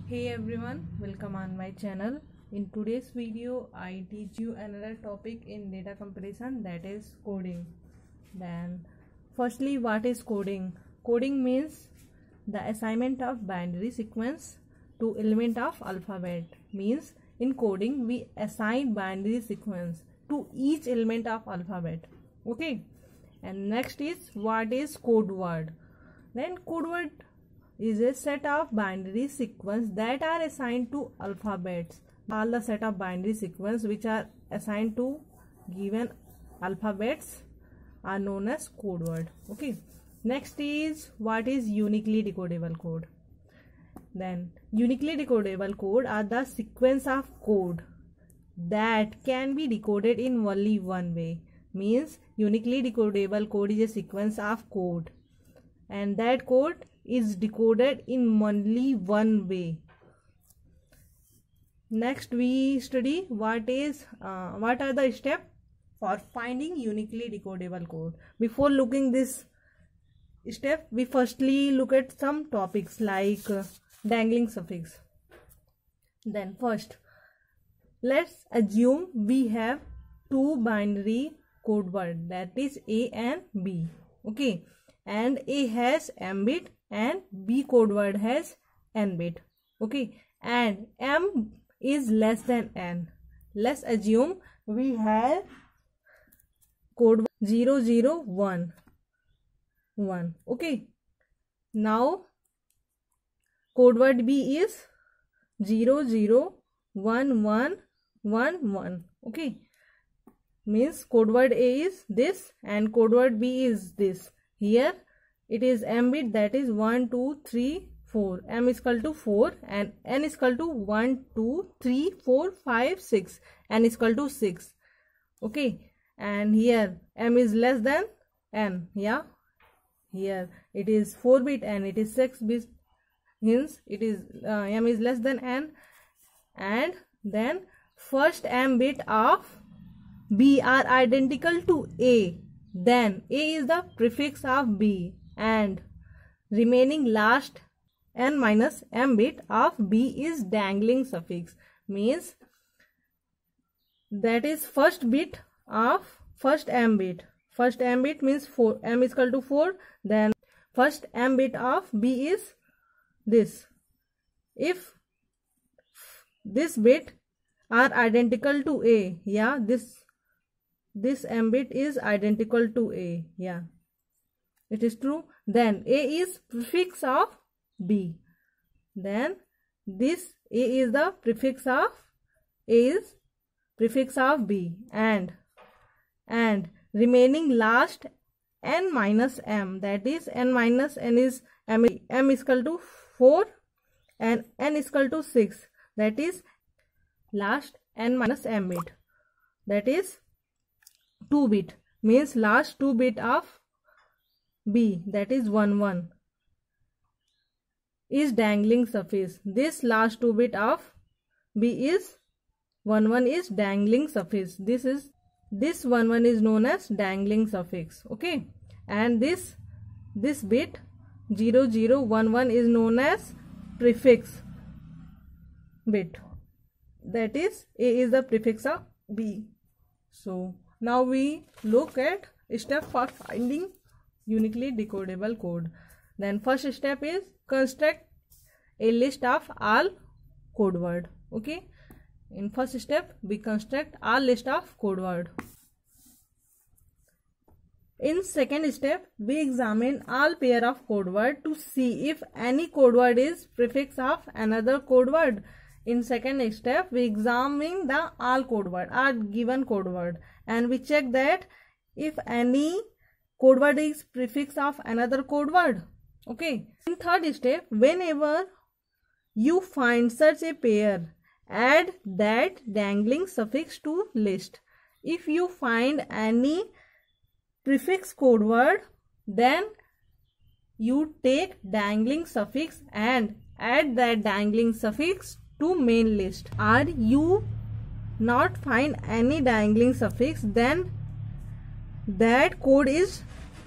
Hey everyone, welcome on my channel. In today's video, I teach you another topic in data comparison, that is coding. Then firstly, what is coding? Coding means the assignment of binary sequence to element of alphabet. Means in coding we assign binary sequence to each element of alphabet. Okay. And next is what is code word. Then code word is a set of binary sequence that are assigned to alphabets. All the set of binary sequence which are assigned to given alphabets are known as code word. Okay. Next is what is uniquely decodable code. Then uniquely decodable code are the sequence of code that can be decoded in only one way. Means uniquely decodable code is a sequence of code and that code is decoded in only one way. Next we study what are the steps for finding uniquely decodable code. Before looking this step, we firstly look at some topics like dangling suffix. Then first, let's assume we have two binary code word, that is A and B. Okay, and A has M bit and B code word has N bit. Okay, and M is less than N. Let's assume we have code 001 1. Okay, now code word B is 001111. Okay, means code word A is this and code word B is this. Here it is M bit, that is 1 2 3 4. M is equal to 4 and N is equal to 1 2 3 4 5 6. N is equal to 6. Okay, and here M is less than N. Yeah, here it is 4 bit and it is 6 bit. Hence it is M is less than N. And then first M bit of B are identical to A. Then A is the prefix of B and remaining last N minus M bit of B is dangling suffix. Means that is first bit of first M bit. First M bit means 4. M is equal to 4. Then first M bit of B is this. If this bit are identical to A, yeah, this M bit is identical to A, yeah, it is true, then A is prefix of B. Then this A is the prefix of B and remaining last N minus M, that is N minus N is M is equal to 4 and N is equal to 6, that is last N minus M bit, that is 2 bit, means last 2 bit of B, that is 1 1 is dangling suffix. This last 2 bit of B is 1 1 is dangling suffix. This 1 1 is known as dangling suffix. Okay, and this bit 0011 is known as prefix bit, that is A is the prefix of B. So now we look at step for finding uniquely decodable code. Then first step is construct a list of all code word. Okay, in first step we construct all list of code word. In second step we examine all pair of code word to see if any code word is prefix of another code word. In second step we examine the all code word or given code word and we check that if any code word is prefix of another code word. Okay, in third step, whenever you find such a pair, add that dangling suffix to list. If you find any prefix code word, then you take dangling suffix and add that dangling suffix to main list. Or you not find any dangling suffix, then that code is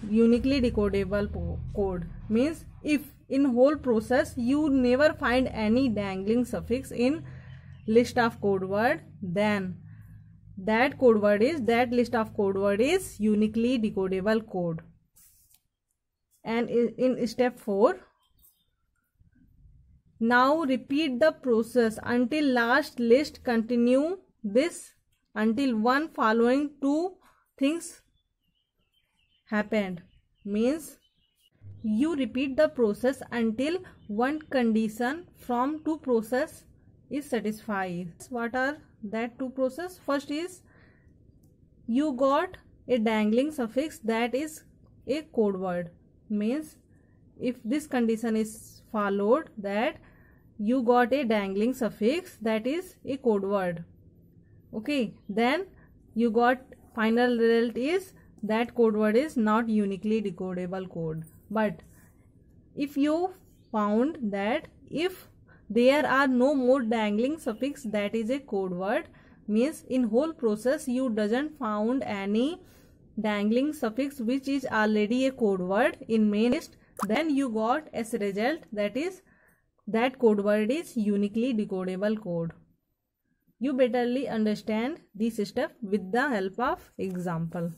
uniquely decodable code. Means if in whole process you never find any dangling suffix in list of code word, then that list of code word is uniquely decodable code. And in step 4, now repeat the process until last list. Continue this until one following two things happened. Means you repeat the process until one condition from two process is satisfied. What are that two process? First is you got a dangling suffix, that is a code word. Means if this condition is followed, that you got a dangling suffix, that is a code word. Okay, then you got final result is that code word is not uniquely decodable code. But if you found that if there are no more dangling suffix, that is a code word, means in whole process you doesn't found any dangling suffix which is already a code word in main list, then you got as a result that is that code word is uniquely decodable code. You betterly understand this step with the help of example.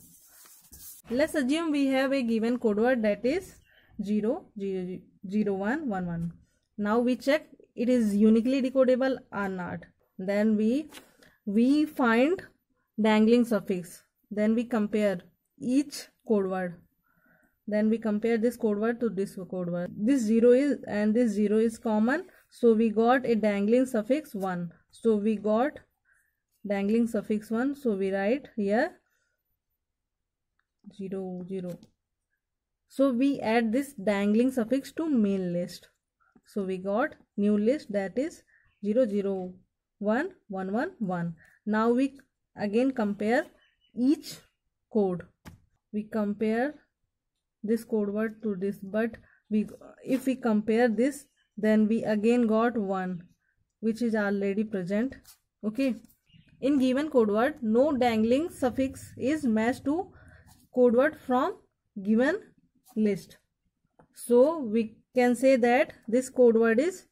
Let's assume we have a given code word, that is 0 0 0 1 1 1. Now we check it is uniquely decodable or not. Then we find dangling suffix. Then we compare each code word. Then we compare this code word to this code word. This 0 is and this 0 is common. So we got a dangling suffix 1. So we got dangling suffix 1. So we write here 0 0. So we add this dangling suffix to main list. So we got new list, that is 0 0 1 1 1 1. Now we again compare each code. We compare this code word to this, but if we compare this, then we again got 1 which is already present. Okay, in given code word no dangling suffix is matched to code word from given list. So we can say that this code word is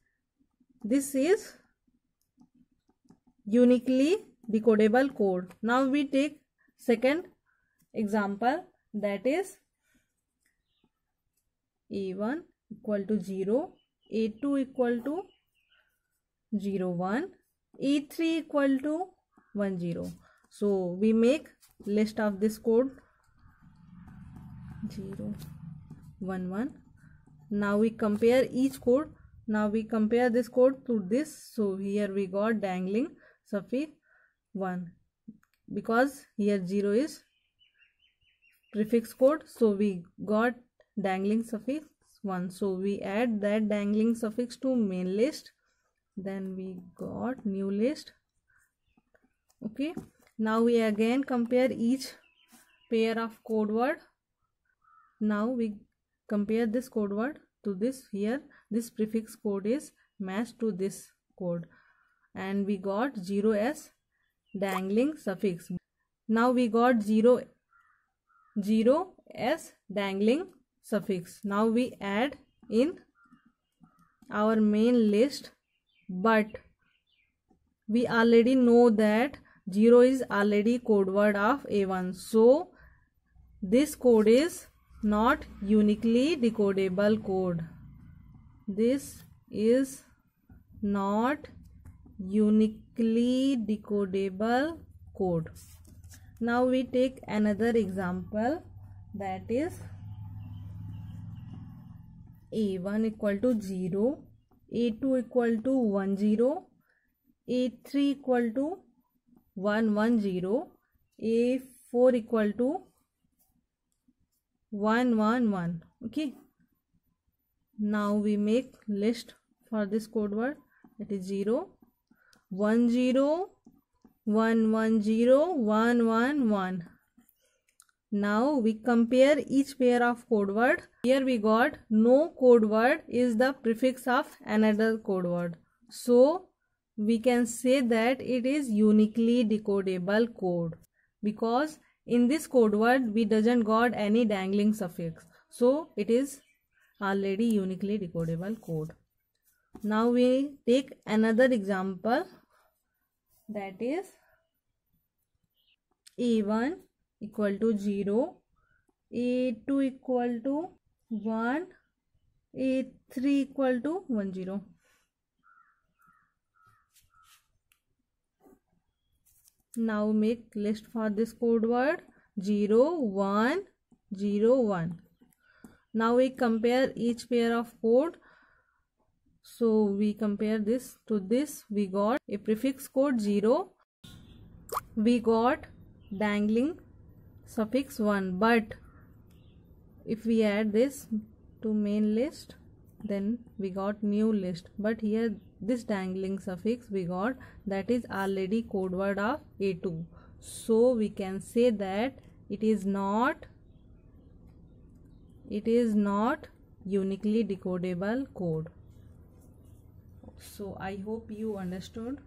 uniquely decodable code. Now we take second example, that is A1 equal to 0, A2 equal to 0 1, A3 equal to 1 0. So we make list of this code 0 1 1. Now we compare each code. Now we compare this code to this. So here we got dangling suffix 1 because here 0 is prefix code. So we got dangling suffix 1. So we add that dangling suffix to main list. Then we got new list. Okay. Now we again compare each pair of code word. Now we compare this code word to this. Here this prefix code is matched to this code and we got 0 as dangling suffix. Now we got 0 as dangling suffix. Now we add in our main list, but we already know that 0 is already code word of A1. So this code is not uniquely decodable code. This is not uniquely decodable code. Now we take another example, that is A1 equal to 0, A2 equal to 1 0, A3 equal to 1 1 0, A4 equal to 1 1 1. Okay. Now we make list for this code word, that is 0 1 0 1 1 0 1 1 1. Now we compare each pair of code word. Here we got no code word is the prefix of another code word. So we can say that it is uniquely decodable code because in this code word we doesn't got any dangling suffix. So it is already uniquely decodable code. Now we take another example, that is a1 equal to 0, a2 equal to 1, a3 equal to 10. Now make list for this code word 0 1 0 1. Now we compare each pair of code. So we compare this to this. We got a prefix code 0. We got dangling suffix 1. But if we add this to main list, then we got new list. But here this dangling suffix we got, that is already code word of a2. So we can say that it is not uniquely decodable code. So I hope you understood.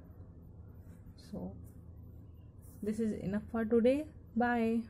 So this is enough for today. Bye.